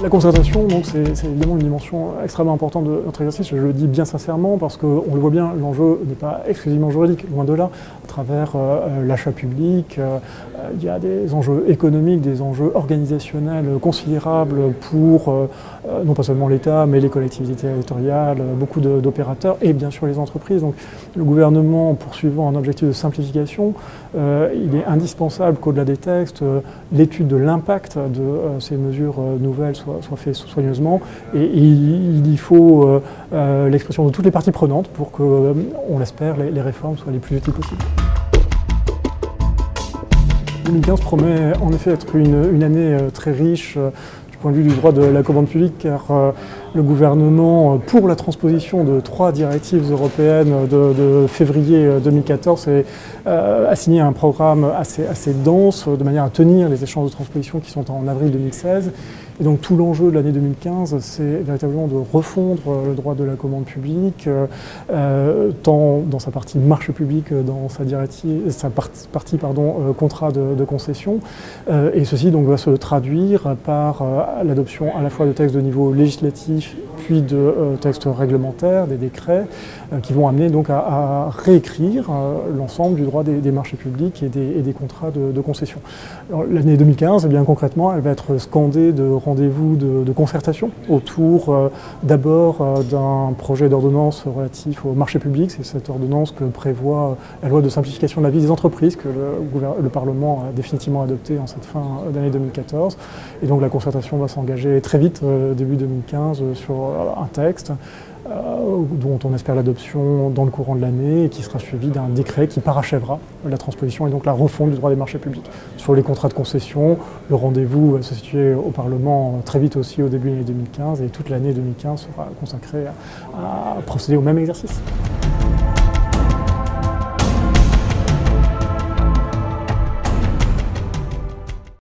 La concertation, donc, c'est évidemment une dimension extrêmement importante de notre exercice. Je le dis bien sincèrement parce qu'on le voit bien, l'enjeu n'est pas exclusivement juridique, loin de là. À travers l'achat public, il y a des enjeux économiques, des enjeux organisationnels considérables pour non pas seulement l'État, mais les collectivités territoriales, beaucoup d'opérateurs et bien sûr les entreprises. Donc, le gouvernement, poursuivant un objectif de simplification, il est indispensable qu'au-delà des textes, l'étude de l'impact de ces mesures nouvelles soit faite soigneusement. Et il y faut l'expression de toutes les parties prenantes pour que, on l'espère, les réformes soient les plus utiles possibles. 2015 promet en effet être une année très riche du point de vue du droit de la commande publique, car le gouvernement, pour la transposition de 3 directives européennes de février 2014, a signé un programme assez dense de manière à tenir les échéances de transposition qui sont en avril 2016. Et donc tout l'enjeu de l'année 2015, c'est véritablement de refondre le droit de la commande publique, tant dans sa partie marché public, dans sa partie contrat de concession. Et ceci donc va se traduire par l'adoption à la fois de textes de niveau législatif, puis de textes réglementaires, des décrets, qui vont amener donc à réécrire l'ensemble du droit des marchés publics et des contrats de concession. L'année 2015, eh bien, concrètement, elle va être scandée de rendez-vous de concertation autour d'abord d'un projet d'ordonnance relatif au marché public. C'est cette ordonnance que prévoit la loi de simplification de la vie des entreprises que le Parlement a définitivement adoptée en cette fin d'année 2014. Et donc la concertation va s'engager très vite, début 2015, sur un texte dont on espère l'adoption dans le courant de l'année et qui sera suivi d'un décret qui parachèvera la transposition et donc la refonte du droit des marchés publics. Sur les contrats de concession, le rendez-vous va se situer au Parlement très vite aussi au début de l'année 2015 et toute l'année 2015 sera consacrée à procéder au même exercice.